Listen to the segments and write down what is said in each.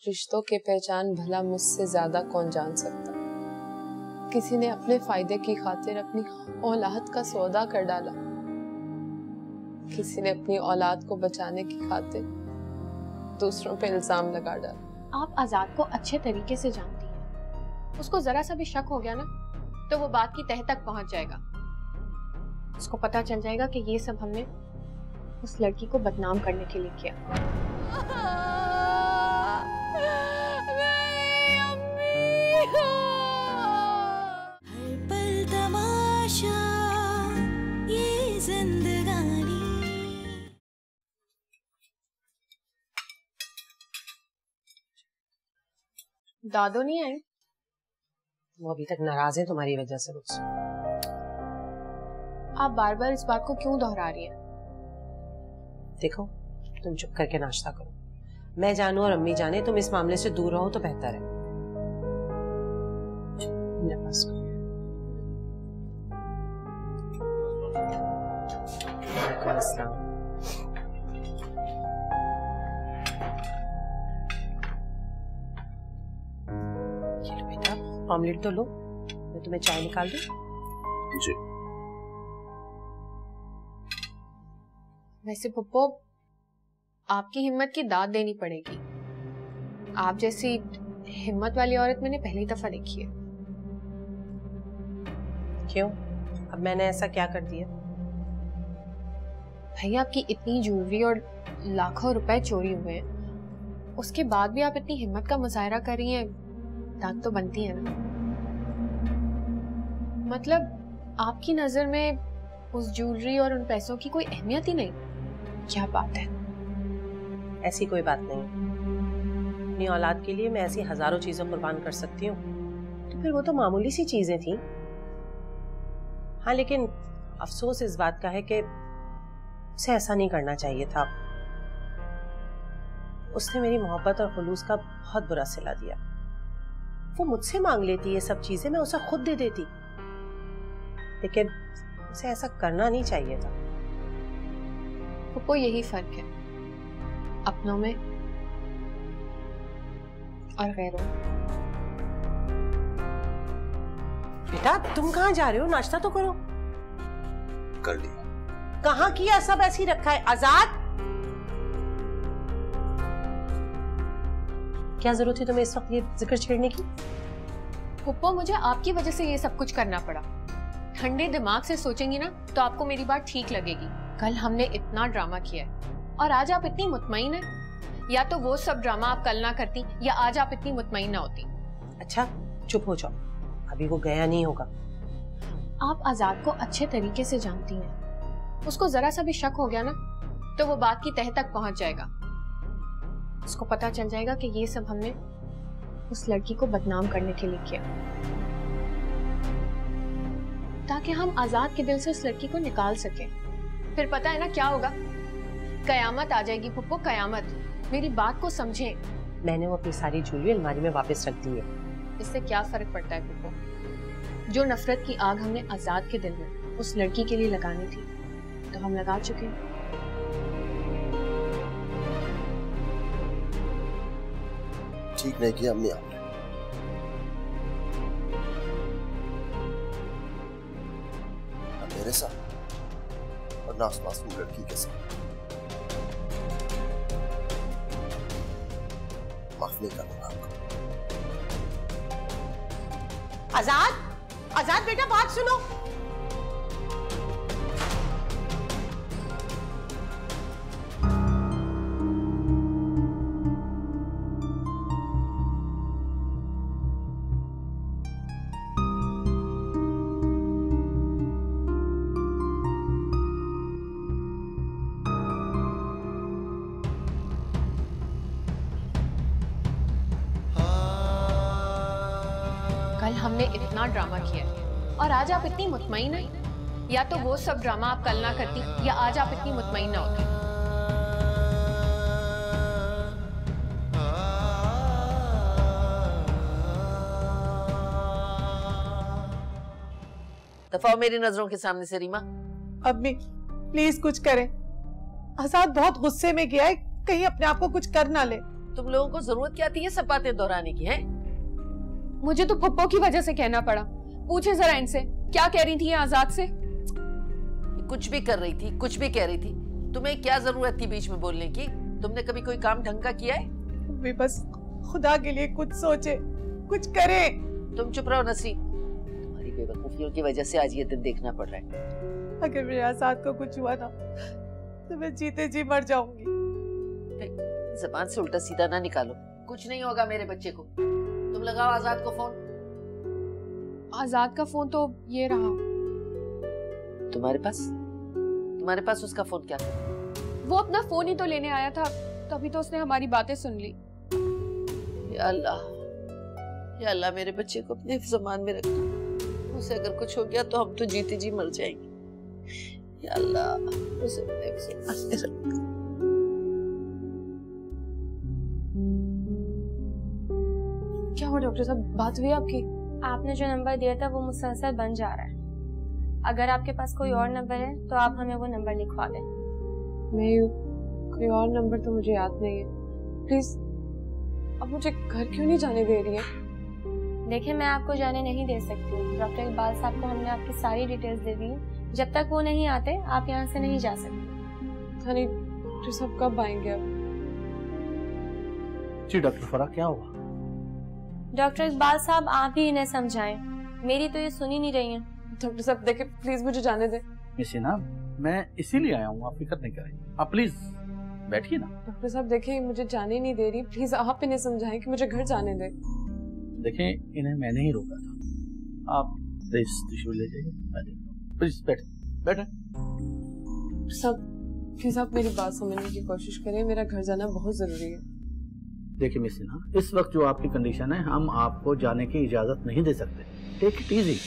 रिश्तों की पहचान भला मुझसे ज्यादा कौन जान सकता। किसी ने अपने फायदे की खातिर अपनी औलाद का सौदा कर डाला, किसी ने अपनी औलाद को बचाने की खातिर दूसरों पे इल्जाम लगा डाला। आप आजाद को अच्छे तरीके से जानती हैं। उसको जरा सा भी शक हो गया ना तो वो बात की तह तक पहुंच जाएगा। उसको पता चल जाएगा कि ये सब हमने उस लड़की को बदनाम करने के लिए किया। हर पल तमाशा ये जिंदगानी। दादो नहीं आए? वो अभी तक नाराज है तुम्हारी वजह से मुझसे। आप बार बार इस बात को क्यों दोहरा रही हैं? देखो, तुम चुप करके नाश्ता करो। मैं जानू और अम्मी जाने तुम इस मामले से दूर रहो तो बेहतर है। बेटा ऑमलेट तो लो, मैं तुम्हें चाय निकाल दूं? जी। वैसे पप्पो, आपकी हिम्मत की दाद देनी पड़ेगी। आप जैसी हिम्मत वाली औरत मैंने पहली दफा देखी है। क्यों? अब मैंने ऐसा क्या कर दिया? भैया, आपकी इतनी ज्वेलरी और लाखों रुपए चोरी हुए हैं, उसके बाद भी आप इतनी हिम्मत का मुजाहरा कर रही हैं, दाद तो बनती है ना। मतलब आपकी नजर में उस ज्वेलरी और उन पैसों की कोई अहमियत ही नहीं? क्या बात है। ऐसी कोई बात नहीं। अपनी औलाद के लिए मैं ऐसी हजारों चीजें कुर्बान कर सकती हूँ, तो फिर वो तो मामूली सी चीजें थी। हाँ, लेकिन अफसोस इस बात का है कि उसे ऐसा नहीं करना चाहिए था। उसने मेरी मोहब्बत और खुलूस का बहुत बुरा सिला दिया। वो मुझसे मांग लेती ये सब चीजें, मैं उसे खुद दे देती, लेकिन उसे ऐसा करना नहीं चाहिए था। पप्पो, यही फर्क है अपनों में और गैरों में। बेटा तुम कहाँ जा रहे हो? नाश्ता तो करो। कर लिया। कहाँ किया? सब ऐसे ही रखा है। आजाद, क्या जरूरत है तुम्हें इस वक्त ये जिक्र छेड़ने की? पप्पो, मुझे आपकी वजह से ये सब कुछ करना पड़ा। ठंडे दिमाग से सोचेंगी ना तो आपको मेरी बात ठीक लगेगी। कल हमने इतना ड्रामा किया है और आज आप इतनी मुतमईन हैं। या तो वो सब ड्रामा आप कल ना करती या आज आप इतनी मुतमईन ना होती। अच्छा चुप हो जाओ, अभी वो गया नहीं होगा। आप आजाद को अच्छे तरीके से जानती हैं। उसको जरा सा भी शक हो गया ना तो वो बात की तह तक पहुंच जाएगा। उसको पता चल जाएगा कि ये सब हमने उस लड़की को बदनाम करने के लिए किया, ताकि हम आजाद के दिल से उस लड़की को निकाल सकें। फिर पता है ना क्या होगा? कयामत आ जाएगी पुप्पो, कयामत। मेरी बात को समझें। मैंने वो अपनी सारी ज्वेलरी अलमारी में वापस रख दी है। इससे क्या फर्क पड़ता है पुप्पो? जो नफरत की आग हमने आजाद के दिल में उस लड़की के लिए लगानी थी तो हम लगा चुके हैं। ठीक नहीं किया हमने आपने। ना मेरे साथ और ना उस मासूम लड़की के साथ। माफ नहीं करूंगा आपको। आजाद, आजाद बेटा बात सुनो। कल हमने इतना ड्रामा किया और आज आप इतनी मुतमईन हैं। या तो वो सब ड्रामा आप कल ना करती या आज आप इतनी मुतमईन ना होती। दफा मेरी नजरों के सामने से रीमा। अम्मी प्लीज कुछ करें। आजाद बहुत गुस्से में गया है, कहीं अपने आप को कुछ कर ना ले। तुम लोगों को जरूरत क्या थी ये सब बातें दोहराने की? है मुझे तो पप्पो की वजह से कहना पड़ा। पूछे जरा इनसे क्या कह रही थी ये आजाद से। कुछ भी कर रही थी, कुछ भी कह रही थी, तुम्हें क्या जरूरत थी बीच में बोलने की? तुमने कभी कोई काम ढंग का किया है? भी बस खुदा के लिए कुछ सोचे, कुछ करे। तुम चुप रहो नसरी, तुम्हारी बेवकूफियों की वजह से आज ये दिन देखना पड़ रहा है। अगर मेरे आजाद को कुछ हुआ ना तो मैं जीते जी मर जाऊंगी। ज़बान से उल्टा सीधा ना निकालो। कुछ नहीं होगा मेरे बच्चे को। तुम लगाओ आजाद को फोन। आजाद का फोन तो ये रहा। तुम्हारे पास उसका फोन क्या था? वो अपना फोन ही तो लेने आया था, तभी तो उसने हमारी बातें सुन ली। या अल्लाह मेरे बच्चे को अपने ज़मान में रखना। उसे अगर कुछ हो गया तो हम तो जीते जी मर जाएंगे। या अल्लाह उसे अपने ज़मान में रखना। क्या हुआ डॉक्टर साहब, बात हुई आपकी? आपने जो नंबर दिया था वो मुसलसल बन जा रहा है। अगर आपके पास कोई और नंबर है तो आप हमें वो नंबर लिखवा दें। नहीं, कोई और नंबर तो मुझे याद नहीं है। प्लीज अब मुझे घर क्यों नहीं जाने दे रही है? देखिए, मैं आपको जाने नहीं दे सकती। डॉक्टर इकबाल साहब को हमने आपकी सारी डिटेल्स दे दी। जब तक वो नहीं आते आप यहाँ से नहीं जा सकते। नहीं, डॉक्टर साहब कब आएंगे अब? जी डॉक्टर फराह, क्या हुआ? डॉक्टर इकबाल साहब आप ही इन्हें समझाएं, मेरी तो ये सुन ही नहीं रही हैं। डॉक्टर साहब देखिए, प्लीज मुझे जाने दे। मिस इना, मैं इसीलिए आया हूँ, आप फिक्र नहीं करें। आप प्लीज बैठिए ना। डॉक्टर साहब देखिए, मुझे जाने नहीं दे रही। प्लीज आप इन्हें समझाएं कि मुझे घर जाने दे। देखें, इन्हें मैंने ही रोका था। आप प्लीज टिश्यू ले जाइए, मैं देखता हूँ। प्लीज बैठे। सब प्लीज आप मेरी बात समझने की कोशिश करें। मेरा घर जाना बहुत जरूरी है। देखिए मिस सिन्हा, इस वक्त जो आपकी कंडीशन है, हम आपको जाने की इजाजत नहीं दे सकते। Take it easy.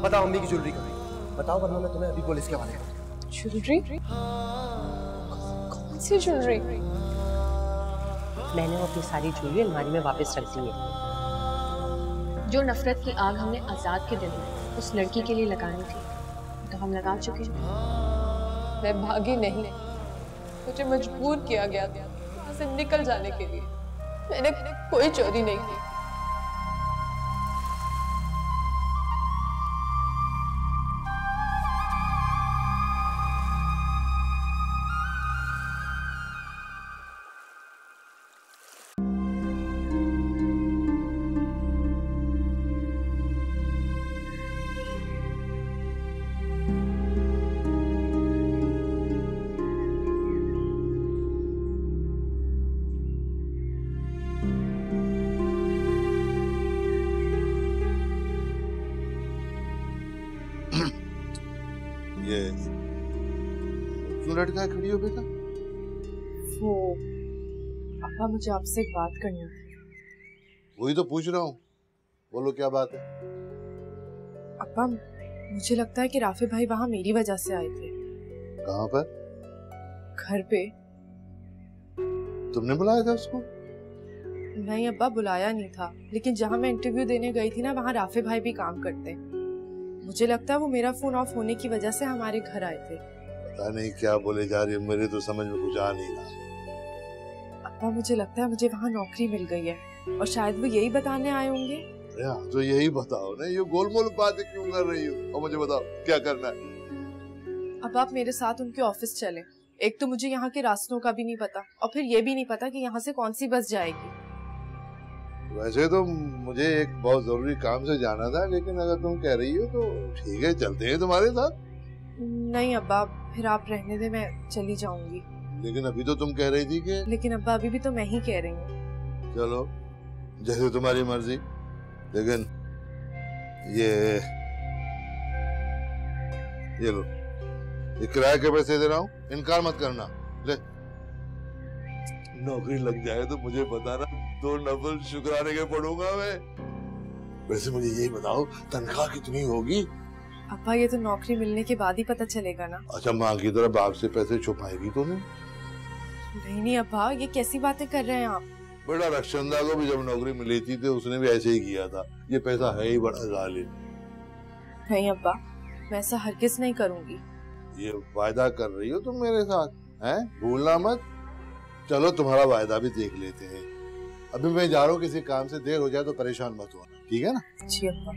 बताओ अम्मी की ज्वेलरी कहाँ है? बताओ वरना मैं तुम्हें अभी पुलिस के हवाले करूँ। ज्वेलरी? कौन सी ज्वेलरी? मैंने वो अपनी सारी ज्वेलरी अलमारी में वापस रख दी है। जो नफरत की आग हमने आजाद के दिल में उस लड़की के लिए लगानी थी तो हम लगा चुके हैं। मैं भागी नहीं, मुझे मजबूर किया गया था वहां से निकल जाने के लिए। मैंने कोई चोरी नहीं की। ये क्यों लटका खड़ी हो बेटा? वो पापा, मुझे आपसे एक बात करनी थी। वही तो पूछ रहा हूँ, बोलो क्या बात है? पापा, मुझे लगता है कि राफे भाई वहाँ मेरी वजह से आए थे। कहाँ पर? घर पे। तुमने बुलाया था उसको? नहीं अब्बा, बुलाया नहीं था, लेकिन जहाँ मैं इंटरव्यू देने गई थी ना, वहाँ राफे भाई भी काम करते हैं। मुझे लगता है वो मेरा फोन ऑफ होने की वजह से हमारे घर आए थे। पता नहीं क्या बोले जा रही है, मेरे तो समझ में कुछ आ नहीं रहा। अब्बा, मुझे लगता है मुझे वहाँ नौकरी मिल गई है और शायद वो यही बताने आए होंगे। तो यही बताओ ना, ये गोलमोल बातें क्यों कर रही हो? और मुझे बताओ क्या करना है? अब आप मेरे साथ उनके ऑफिस चले। एक तो मुझे यहाँ के रास्तों का भी नहीं पता और फिर ये भी नहीं पता कि यहाँ से कौन सी बस जाएगी। वैसे तो मुझे एक बहुत जरूरी काम से जाना था, लेकिन अगर तुम कह रही हो तो ठीक है, चलते हैं तुम्हारे साथ। नहीं अब्बा, फिर आप रहने दे, मैं चली जाऊंगी। लेकिन अभी तो तुम कह रही थी कि। लेकिन अब्बा, अभी भी तो मैं ही कह रही हूँ। चलो जैसे तुम्हारी मर्जी, लेकिन ये लो, ये किराए के पैसे दे रहा हूँ, इनकार मत करना। ले, नौकरी लग जाए तो मुझे बताना, 2 नफल शुक्राने के पढ़ूंगा मैं। वैसे मुझे यही बताओ तनख्वाह कितनी होगी? अब्बा ये तो नौकरी मिलने के बाद ही पता चलेगा ना। अच्छा माँ की तरह बाप से पैसे छुपाएगी तूने? नहीं अब्बा, ये कैसी बातें कर रहे हैं आप? बेटा रक्षंदा को भी जब नौकरी मिली थी तो उसने भी ऐसे ही किया था। ये पैसा है ही बड़ा जालिम। नहीं अब्बा, मैं ऐसा हरगिज नहीं करूंगी। ये वायदा कर रही हो तुम मेरे साथ, हैं? भूलना मत। चलो तुम्हारा वायदा भी देख लेते हैं। अभी मैं जा रहा हूँ, किसी काम से देर हो जाए तो परेशान मत होना, ठीक है ना? जी अब्बा।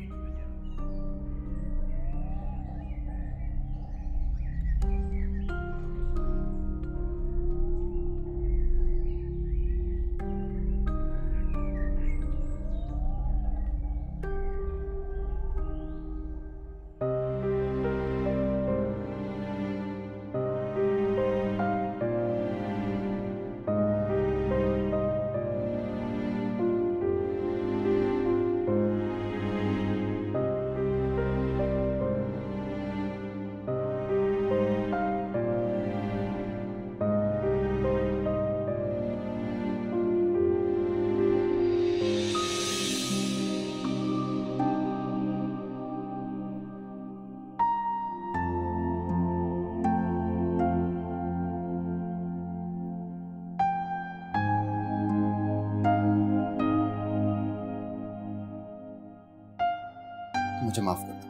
मुझे माफ कर दो,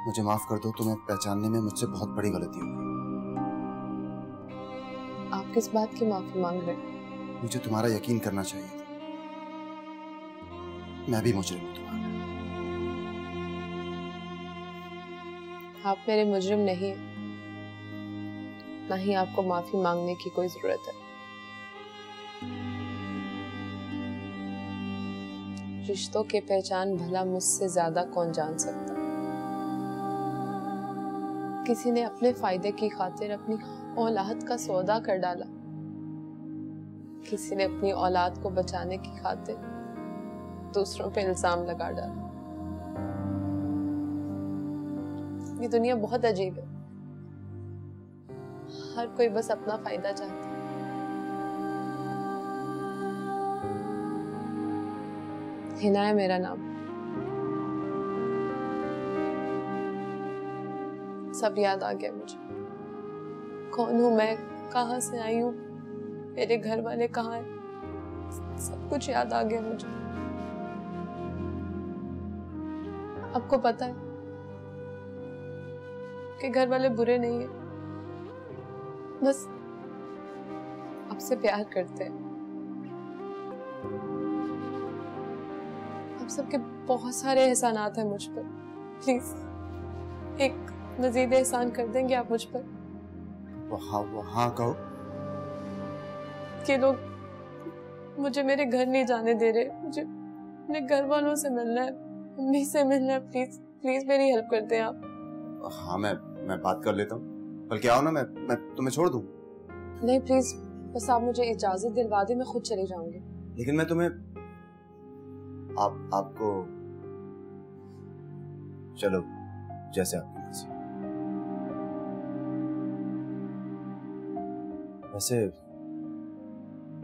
मुझे माफ कर दो। तुम्हें पहचानने में मुझसे बहुत बड़ी गलती हो गई। आप किस बात की माफी मांग रहे हैं? मुझे तुम्हारा यकीन करना चाहिए था। मैं भी मुजरिम हूं तुम्हारा। आप मेरे मुजरिम नहीं हैं, ना ही आपको माफी मांगने की कोई जरूरत है। रिश्तों की पहचान भला मुझसे ज्यादा कौन जान सकता। किसी ने अपने फायदे की खातिर अपनी औलाद का सौदा कर डाला। किसी ने अपनी औलाद को बचाने की खातिर दूसरों पे इल्जाम लगा डाला। ये दुनिया बहुत अजीब है। हर कोई बस अपना फायदा चाहता है। हिना है मेरा नाम। सब याद आ गया मुझे। कौन हूं मैं, कहां से आई हूं, मेरे घर वाले कहाँ हैं, सब कुछ याद आ गया मुझे। आपको पता है कि घर वाले बुरे नहीं है, बस आपसे प्यार करते हैं। आप सबके बहुत सारे एहसानात हैं मुझ पर। प्लीज एक मजीद एहसान कर देंगे आप मुझ पर? हाँ कहो। कि लोग मुझे मेरे घर नहीं जाने दे रहे। मुझे अपने घर वालों से मिलना है, मम्मी से मिलना है। प्लीज प्लीज मेरी हेल्प कर दें आप। हाँ मैं बात कर लेता हूँ। बल्कि आओ ना, मैं तुम्हें छोड़ दूँ। नहीं प्लीज, बस आप मुझे इजाजत दिलवा दें, मैं खुद चली जाऊंगी। लेकिन मैं तुम्हें आपको चलो जैसे आपकी मर्जी। वैसे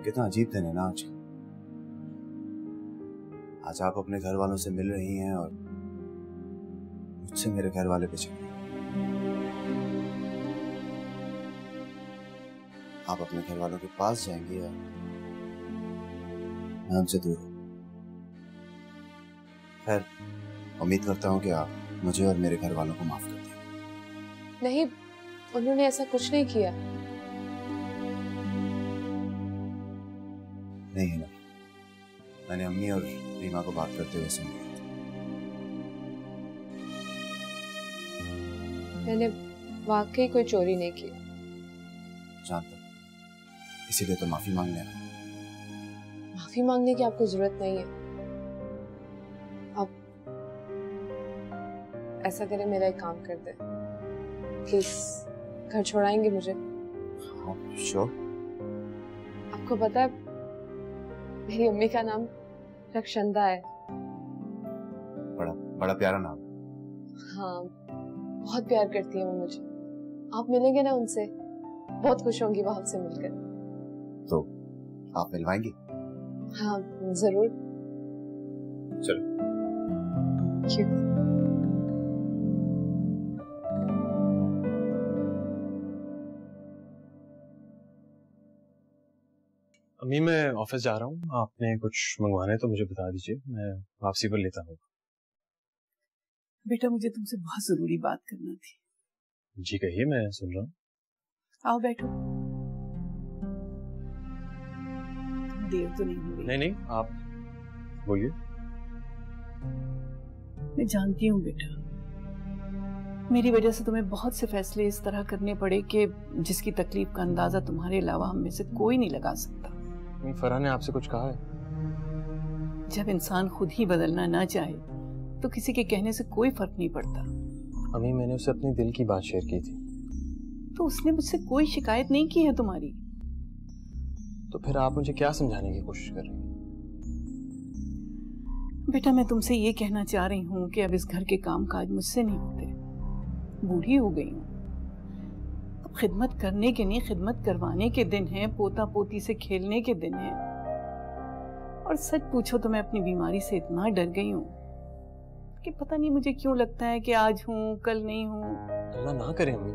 कितना अजीब दिन है ना आज। आज आप अपने घर वालों से मिल रही हैं और मुझसे मेरे घर वाले पे चल रहे हैं। आप अपने घर वालों के पास जाएंगी और मैं उनसे दूर हूं। खैर, उम्मीद करता हूं कि आप मुझे और मेरे घर वालों को माफ कर दें। नहीं, उन्होंने ऐसा कुछ नहीं किया। नहीं है ना, मैंने अम्मी और रीमा को बात करते हुए सुन लिया। मैंने वाकई कोई चोरी नहीं की। जानता, इसीलिए तो माफी मांगने आया। माफी मांगने की आपको जरूरत नहीं है। आप ऐसा करें, मेरा एक काम कर दे प्लीज। घर छोड़ाएंगे मुझे? हाँ श्योर। आपको पता है मेरी अम्मी का नाम रक्षंदा है। बड़ा प्यारा नाम। हाँ, बहुत प्यार करती है वो मुझे। आप मिलेंगे ना उनसे, बहुत खुश होंगी वो आपसे मिलकर। तो आप मिलवाएंगी? हाँ जरूर। चलो। क्यों? अम्मी मैं ऑफिस जा रहा हूँ, आपने कुछ मंगवाना है तो मुझे बता दीजिए, मैं वापसी पर लेता हूँ। बेटा मुझे तुमसे बहुत जरूरी बात करना थी। जी कहिए, मैं सुन रहा हूँ। आओ बैठो। देर तो नहीं हो रही? नहीं नहीं, आप बोलिए। मैं जानती हूँ बेटा, मेरी वजह से तुम्हें बहुत से फैसले इस तरह करने पड़े कि जिसकी तकलीफ का अंदाजा तुम्हारे अलावा हम में से कोई नहीं लगा सकता। फरहा ने आपसे कुछ कहा है? जब इंसान खुद ही बदलना ना चाहे तो किसी के कहने से कोई फर्क नहीं पड़ता। अम्मी मैंने उसे अपने दिल की बात शेयर की थी। तो उसने मुझसे कोई शिकायत नहीं की है तुम्हारी। तो फिर आप मुझे क्या समझाने की कोशिश कर रही हैं? बेटा मैं तुमसे ये कहना चाह रही हूँ कि अब इस घर के काम काज मुझसे नहीं होते। बूढ़ी हो गई हूँ, अब खिदमत करने के नहीं खिदमत करवाने के दिन हैं, पोता पोती से खेलने के दिन हैं। और सच पूछो तो मैं अपनी बीमारी से इतना डर गई हूँ कि पता नहीं मुझे क्यों लगता है कि आज हूँ कल नहीं हूँ। अल्लाह ना करे अम्मी,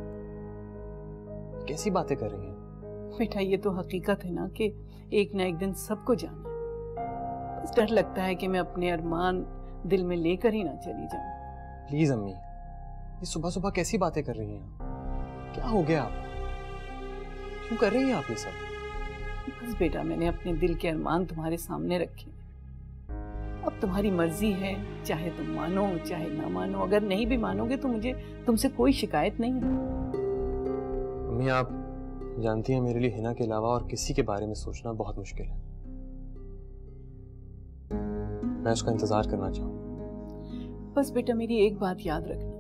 कैसी बातें कर रही हैं? बेटा ये तो हकीकत है ना कि एक ना एक दिन सबको जाना है। बस डर लगता है कि मैं अपने अरमान दिल में लेकर ही ना चली जाऊं। प्लीज अम्मी, ये सुबह सुबह कैसी बातें कर रही हैं? क्या हो गया आप? क्यों कर रही हैं आप ये सब? बस बेटा मैंने अपने दिल के अरमान तुम्हारे सामने रखे। अब तुम्हारी मर्जी है, चाहे तुम मानो चाहे ना मानो। अगर नहीं भी मानोगे तो मुझे तुमसे कोई शिकायत नहीं है। अम्मी आप जानती हैं मेरे लिए हिना के अलावा और किसी के बारे में सोचना बहुत मुश्किल है। मैं उसका इंतजार करना चाहूंगा। बस बेटा मेरी एक बात याद रखना,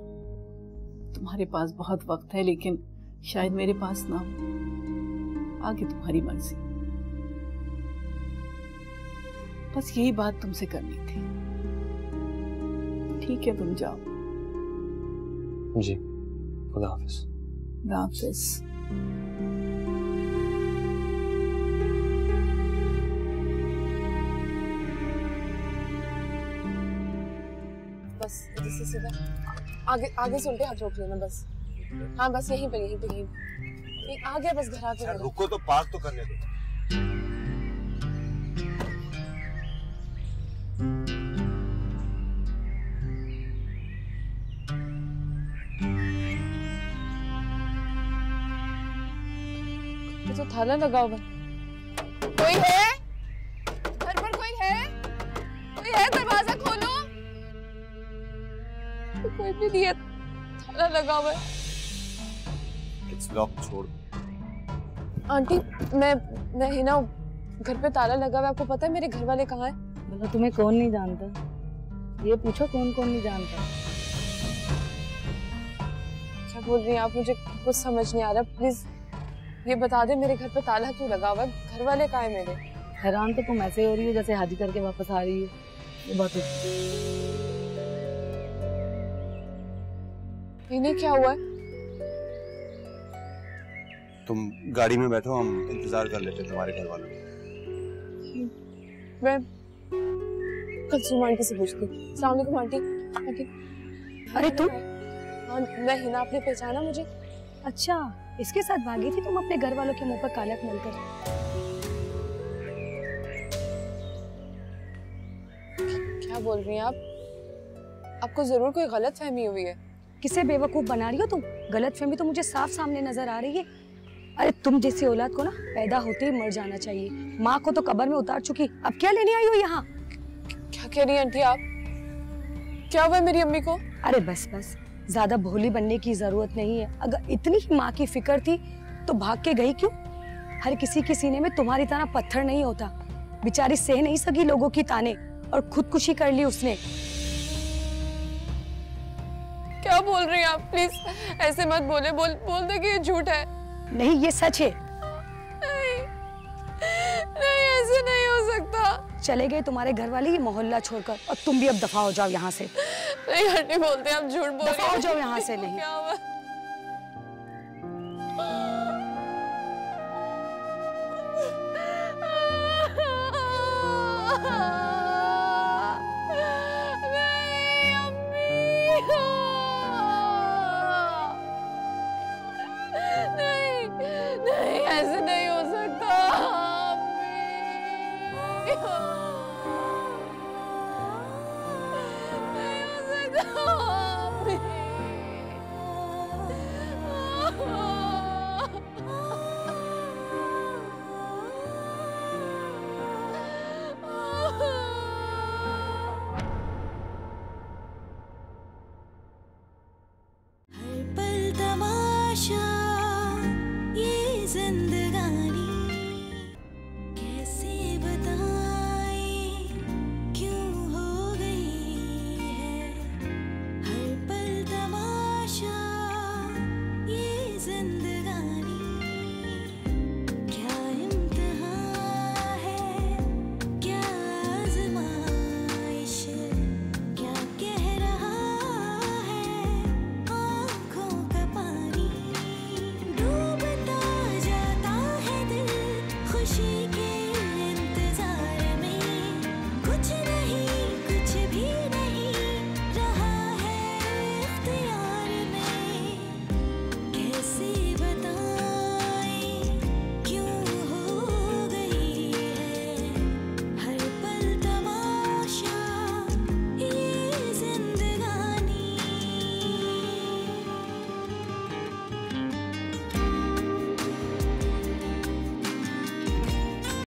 तुम्हारे पास बहुत वक्त है लेकिन शायद मेरे पास ना हो। आगे तुम्हारी मर्जी। बस यही बात तुमसे करनी थी। ठीक है तुम जाओ। जी खुदा हाफिज। खुदा हाफिज। बस इधर से सीधा आगे आगे से उल्टे हाथ रोक लेना बस। हाँ बस यहीं पे यहीं पे यहीं पे। आ गया बस घर आके। रुको तो पार्क तो करने दो। ये तो ताला लगा हुआ। कोई है? घर पर कोई है? कोई है? दरवाजा खोलो। तो कोई भी नहीं है, ताला लगा हुआ है। इट्स लॉक, छोड़। आंटी मैं हिना, घर पे ताला लगा हुआ है। आपको पता है मेरे घर वाले कहाँ हैं? मतलब तुम्हें कौन नहीं जानता? ये पूछो कौन कौन नहीं जानता। क्या बोल रही हैं आप? मुझे कुछ समझ नहीं आ रहा। प्लीज ये बता दे मेरे घर पे ताला क्यों लगा हुआ है? घर वाले कहाँ हैं मेरे? हैरान तो तुम ऐसे हो रही हो जैसे हाजी करके वापस आ रही हो। ये बात इन्हें क्या हुआ है? तुम गाड़ी में बैठो, हम इंतजार कर लेते तुम्हारे घर वालों का। मैं कुलसुम आंटी से पूछती हूँ। अस्सलाम वालेकुम आंटी। आंटी। अरे तुम? हाँ मैं हिना, आपने पहचाना मुझे? अच्छा इसके साथ भागी थी तुम अपने घर वालों के मुंह पर कालक मलकर। क्या बोल रही हैं आप? आपको जरूर कोई गलत फहमी हुई है। किसे बेवकूफ बना रही हो तुम? गलत फहमी तो मुझे साफ सामने नजर आ रही है। अरे तुम जैसी औलाद को ना पैदा होते ही मर जाना चाहिए। माँ को तो कब्र में उतार चुकी, अब क्या लेने आई हो यहाँ? क्या कह रही हैं आंटी आप? क्या हुआ मेरी अम्मी को? अरे बस बस, ज्यादा भोली बनने की जरूरत नहीं है। अगर इतनी ही माँ की फिक्र थी तो भाग के गई क्यों? हर किसी के सीने में तुम्हारी तरह पत्थर नहीं होता। बेचारी सह नहीं सकी लोगों की ताने और खुदकुशी कर ली उसने। क्या बोल रही हैं आप? प्लीज ऐसे मत बोले। बोल दे कि ये झूठ है। नहीं ये सच है। नहीं ऐसे नहीं हो सकता। चले गए तुम्हारे घर वाले ये मोहल्ला छोड़कर और तुम भी अब दफा हो जाओ यहाँ से। नहीं आंटी बोलते हैं आप झूठ बोल रही हैं। दफा हो जाओ यहाँ से। नहीं क्या हुआ? प्लीज